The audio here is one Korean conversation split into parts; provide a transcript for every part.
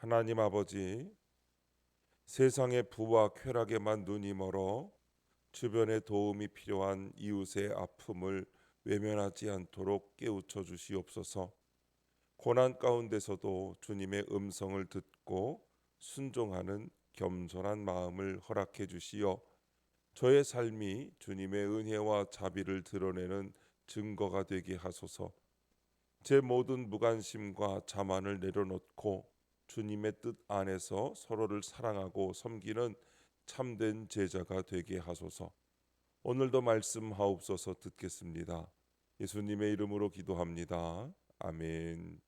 하나님 아버지, 세상의 부와 쾌락에만 눈이 멀어 주변에 도움이 필요한 이웃의 아픔을 외면하지 않도록 깨우쳐 주시옵소서. 고난 가운데서도 주님의 음성을 듣고 순종하는 겸손한 마음을 허락해 주시어 저의 삶이 주님의 은혜와 자비를 드러내는 증거가 되게 하소서. 제 모든 무관심과 자만을 내려놓고 주님의 뜻 안에서 서로를 사랑하고 섬기는 참된 제자가 되게 하소서. 오늘도 말씀하옵소서. 듣겠습니다. 예수님의 이름으로 기도합니다. 아멘.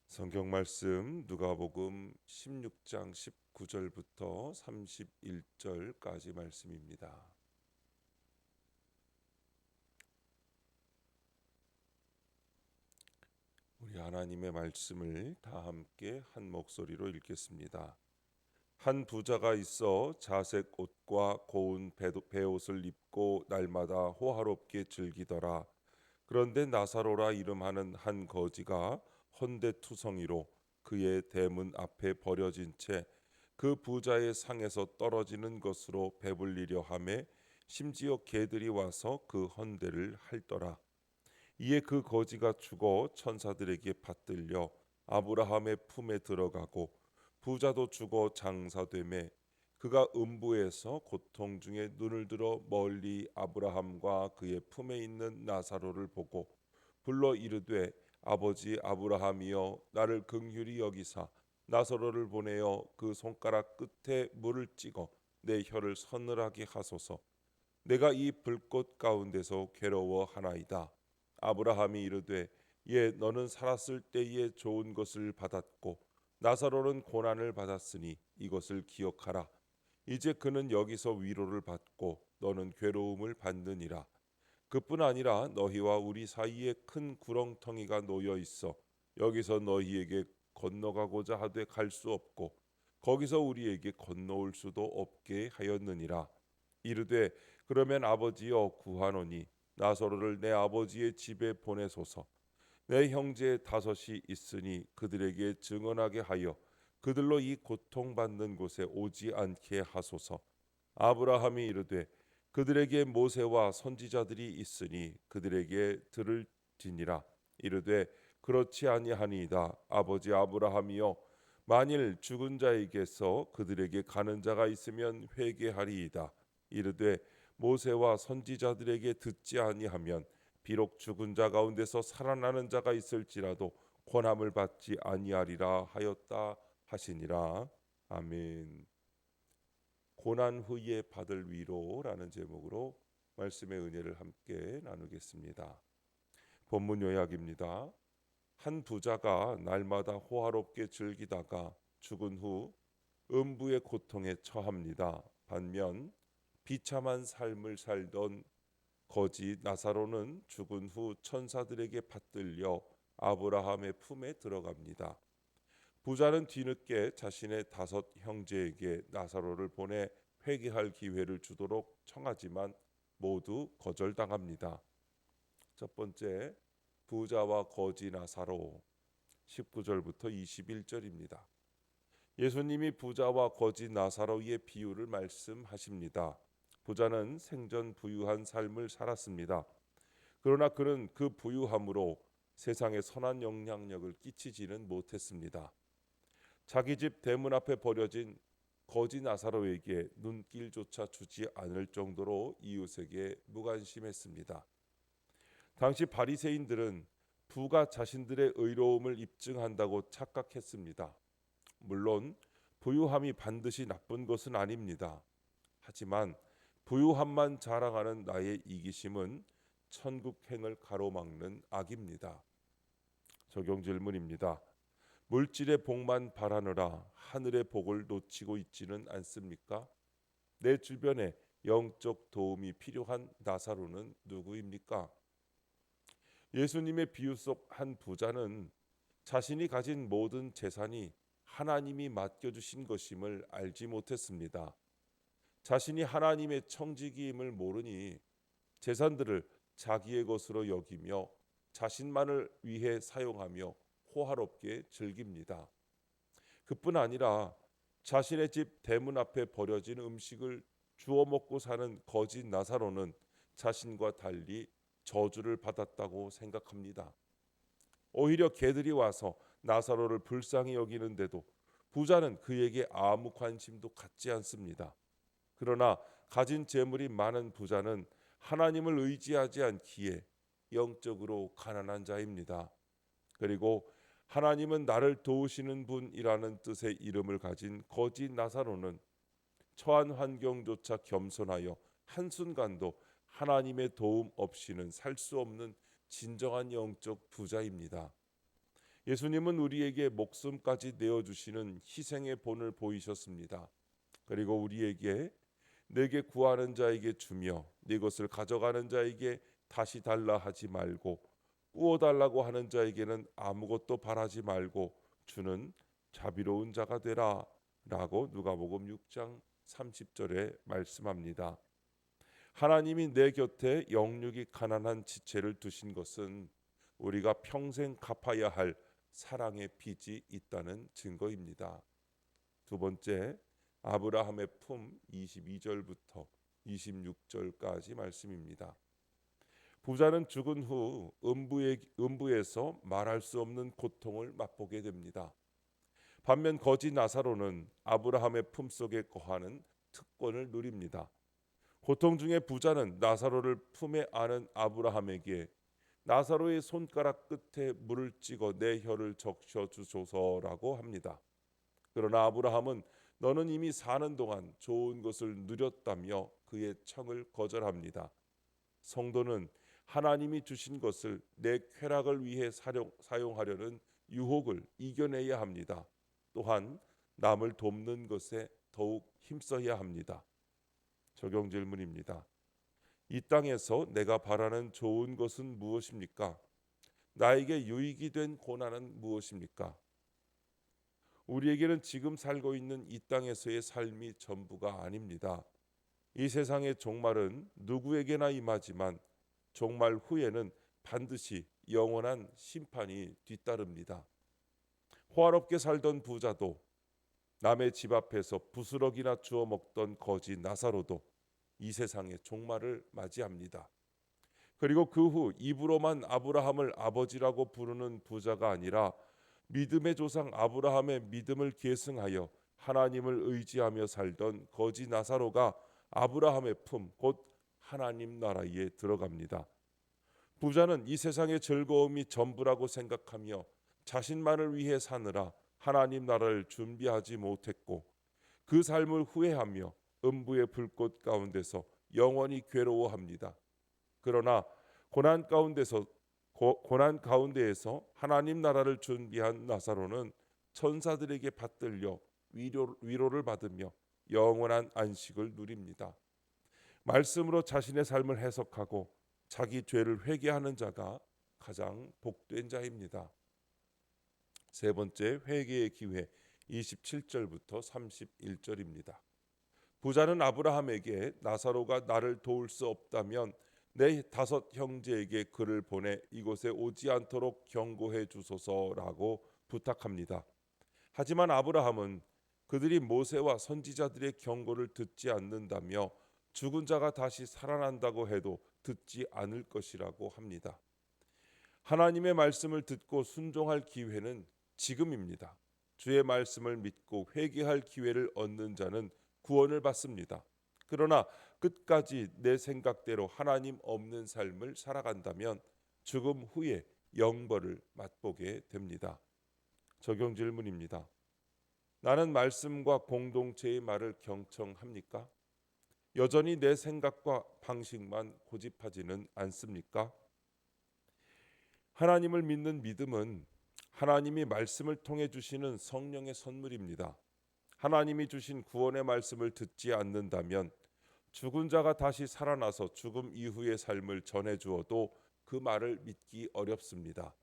성경 말씀 누가복음 16장 19절부터 31절까지 말씀입니다. 우리 하나님의 말씀을 다 함께 한 목소리로 읽겠습니다. 한 부자가 있어 자색 옷과 고운 베옷을 입고 날마다 호화롭게 즐기더라. 그런데 나사로라 이름하는 한 거지가 헌데투성이로 그의 대문 앞에 버려진 채 그 부자의 상에서 떨어지는 것으로 배불리려 하매 심지어 개들이 와서 그 헌데를 핥더라. 이에 그 거지가 죽어 천사들에게 받들려 아브라함의 품에 들어가고 부자도 죽어 장사되매 그가 음부에서 고통 중에 눈을 들어 멀리 아브라함과 그의 품에 있는 나사로를 보고 불러 이르되 아버지 아브라함이여 나를 긍휼히 여기사 나사로를 보내어 그 손가락 끝에 물을 찍어 내 혀를 서늘하게 하소서. 내가 이 불꽃 가운데서 괴로워하나이다. 아브라함이 이르되 너는 살았을 때에 좋은 것을 받았고 나사로는 고난을 받았으니 이것을 기억하라. 이제 그는 여기서 위로를 받고 너는 괴로움을 받느니라. 그뿐 아니라 너희와 우리 사이에 큰 구렁텅이가 놓여 있어 여기서 너희에게 건너가고자 하되 갈 수 없고 거기서 우리에게 건너올 수도 없게 하였느니라. 이르되 그러면 아버지여 구하노니 나사로를 내 아버지의 집에 보내소서. 내 형제 다섯이 있으니 그들에게 증언하게 하여 그들로 이 고통받는 곳에 오지 않게 하소서. 아브라함이 이르되 그들에게 모세와 선지자들이 있으니 그들에게 들을지니라. 이르되 그렇지 아니하니이다. 아버지 아브라함이여 만일 죽은 자에게서 그들에게 가는 자가 있으면 회개하리이다. 이르되 모세와 선지자들에게 듣지 아니하면 비록 죽은 자 가운데서 살아나는 자가 있을지라도 권함을 받지 아니하리라 하였다 하시니라. 아멘. 고난 후에 받을 위로라는 제목으로 말씀의 은혜를 함께 나누겠습니다. 본문 요약입니다. 한 부자가 날마다 호화롭게 즐기다가 죽은 후 음부의 고통에 처합니다. 반면 비참한 삶을 살던 거지 나사로는 죽은 후 천사들에게 받들려 아브라함의 품에 들어갑니다. 부자는 뒤늦게 자신의 다섯 형제에게 나사로를 보내 회개할 기회를 주도록 청하지만 모두 거절당합니다. 첫 번째, 부자와 거지 나사로 19절부터 21절입니다. 예수님이 부자와 거지 나사로의 비유를 말씀하십니다. 부자는 생전 부유한 삶을 살았습니다. 그러나 그는 그 부유함으로 세상에 선한 영향력을 끼치지는 못했습니다. 자기 집 대문 앞에 버려진 거지 나사로에게 눈길조차 주지 않을 정도로 이웃에게 무관심했습니다. 당시 바리새인들은 부가 자신들의 의로움을 입증한다고 착각했습니다. 물론 부유함이 반드시 나쁜 것은 아닙니다. 하지만 부유함만 자랑하는 나의 이기심은 천국행을 가로막는 악입니다. 적용 질문입니다. 물질의 복만 바라느라 하늘의 복을 놓치고 있지는 않습니까? 내 주변에 영적 도움이 필요한 나사로는 누구입니까? 예수님의 비유 속 한 부자는 자신이 가진 모든 재산이 하나님이 맡겨주신 것임을 알지 못했습니다. 자신이 하나님의 청지기임을 모르니 재산들을 자기의 것으로 여기며 자신만을 위해 사용하며 호화롭게 즐깁니다. 그뿐 아니라 자신의 집 대문 앞에 버려진 음식을 주워 먹고 사는 거지 나사로는 자신과 달리 저주를 받았다고 생각합니다. 오히려 개들이 와서 나사로를 불쌍히 여기는데도 부자는 그에게 아무 관심도 갖지 않습니다. 그러나 가진 재물이 많은 부자는 하나님을 의지하지 않기에 영적으로 가난한 자입니다. 그리고 하나님은 나를 도우시는 분이라는 뜻의 이름을 가진 거지 나사로는 처한 환경조차 겸손하여 한순간도 하나님의 도움 없이는 살 수 없는 진정한 영적 부자입니다. 예수님은 우리에게 목숨까지 내어주시는 희생의 본을 보이셨습니다. 그리고 우리에게 내게 구하는 자에게 주며 네 것을 가져가는 자에게 다시 달라 하지 말고 꾸어달라고 하는 자에게는 아무것도 바라지 말고 주는 자비로운 자가 되라 라고 누가복음 6장 30절에 말씀합니다. 하나님이 내 곁에 영육이 가난한 지체를 두신 것은 우리가 평생 갚아야 할 사랑의 빚이 있다는 증거입니다. 두 번째, 아브라함의 품 22절부터 26절까지 말씀입니다. 부자는 죽은 후 음부에서 말할 수 없는 고통을 맛보게 됩니다. 반면 거지 나사로는 아브라함의 품속에 거하는 특권을 누립니다. 고통 중에 부자는 나사로를 품에 안은 아브라함에게 나사로의 손가락 끝에 물을 찍어 내 혀를 적셔 주소서라고 합니다. 그러나 아브라함은 너는 이미 사는 동안 좋은 것을 누렸다며 그의 청을 거절합니다. 성도는 하나님이 주신 것을 내 쾌락을 위해 사용하려는 유혹을 이겨내야 합니다. 또한 남을 돕는 것에 더욱 힘써야 합니다. 적용 질문입니다. 이 땅에서 내가 바라는 좋은 것은 무엇입니까? 나에게 유익이 된 고난은 무엇입니까? 우리에게는 지금 살고 있는 이 땅에서의 삶이 전부가 아닙니다. 이 세상의 종말은 누구에게나 임하지만 종말 후에는 반드시 영원한 심판이 뒤따릅니다. 호화롭게 살던 부자도 남의 집 앞에서 부스러기나 주워 먹던 거지 나사로도 이 세상의 종말을 맞이합니다. 그리고 그 후 입으로만 아브라함을 아버지라고 부르는 부자가 아니라 믿음의 조상 아브라함의 믿음을 계승하여 하나님을 의지하며 살던 거지 나사로가 아브라함의 품, 곧 하나님 나라에 들어갑니다. 부자는 이 세상의 즐거움이 전부라고 생각하며 자신만을 위해 사느라 하나님 나라를 준비하지 못했고 그 삶을 후회하며 음부의 불꽃 가운데서 영원히 괴로워합니다. 그러나 고난 가운데에서 하나님 나라를 준비한 나사로는 천사들에게 받들려 위로를 받으며 영원한 안식을 누립니다. 말씀으로 자신의 삶을 해석하고 자기 죄를 회개하는 자가 가장 복된 자입니다. 세 번째, 회개의 기회 27절부터 31절입니다. 부자는 아브라함에게 나사로가 나를 도울 수 없다면 내 5 형제에게 그를 보내 이곳에 오지 않도록 경고해 주소서라고 부탁합니다. 하지만 아브라함은 그들이 모세와 선지자들의 경고를 듣지 않는다며 죽은 자가 다시 살아난다고 해도 듣지 않을 것이라고 합니다. 하나님의 말씀을 듣고 순종할 기회는 지금입니다. 주의 말씀을 믿고 회개할 기회를 얻는 자는 구원을 받습니다. 그러나 끝까지 내 생각대로 하나님 없는 삶을 살아간다면 죽음 후에 영벌을 맛보게 됩니다. 적용 질문입니다. 나는 말씀과 공동체의 말을 경청합니까? 여전히 내 생각과 방식만 고집하지는 않습니까? 하나님을 믿는 믿음은 하나님이 말씀을 통해 주시는 성령의 선물입니다. 하나님이 주신 구원의 말씀을 듣지 않는다면 죽은 자가 다시 살아나서 죽음 이후의 삶을 전해 주어도 그 말을 믿기 어렵습니다.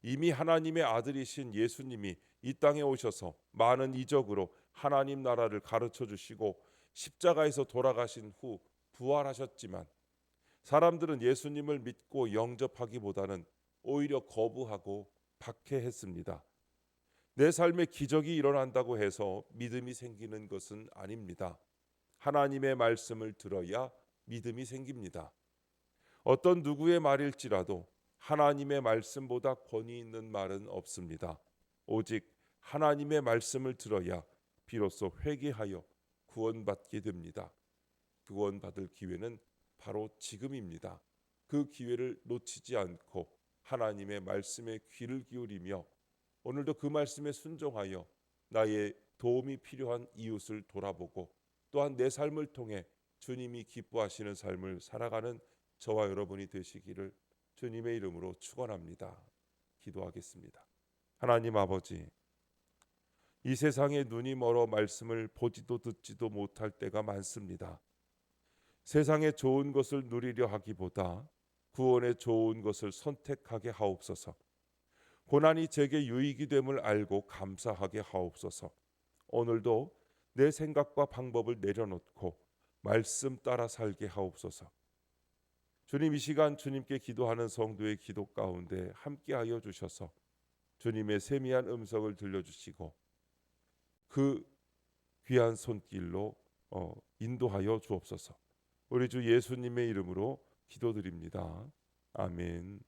이미 하나님의 아들이신 예수님이 이 땅에 오셔서 많은 이적으로 하나님 나라를 가르쳐 주시고 십자가에서 돌아가신 후 부활하셨지만 사람들은 예수님을 믿고 영접하기보다는 오히려 거부하고 박해했습니다. 내 삶에 기적이 일어난다고 해서 믿음이 생기는 것은 아닙니다. 하나님의 말씀을 들어야 믿음이 생깁니다. 어떤 누구의 말일지라도 하나님의 말씀보다 권위 있는 말은 없습니다. 오직 하나님의 말씀을 들어야 비로소 회개하여 구원받게 됩니다. 구원받을 기회는 바로 지금입니다. 그 기회를 놓치지 않고 하나님의 말씀에 귀를 기울이며 오늘도 그 말씀에 순종하여 나의 도움이 필요한 이웃을 돌아보고 또한 내 삶을 통해 주님이 기뻐하시는 삶을 살아가는 저와 여러분이 되시기를 주님의 이름으로 축원합니다. 기도하겠습니다. 하나님 아버지, 이 세상에 눈이 멀어 말씀을 보지도 듣지도 못할 때가 많습니다. 세상의 좋은 것을 누리려 하기보다 구원의 좋은 것을 선택하게 하옵소서. 고난이 제게 유익이 됨을 알고 감사하게 하옵소서. 오늘도 내 생각과 방법을 내려놓고 말씀 따라 살게 하옵소서. 주님, 이 시간 주님께 기도하는 성도의 기도 가운데 함께하여 주셔서 주님의 세미한 음성을 들려주시고 그 귀한 손길로 인도하여 주옵소서. 우리 주 예수님의 이름으로 기도드립니다. 아멘.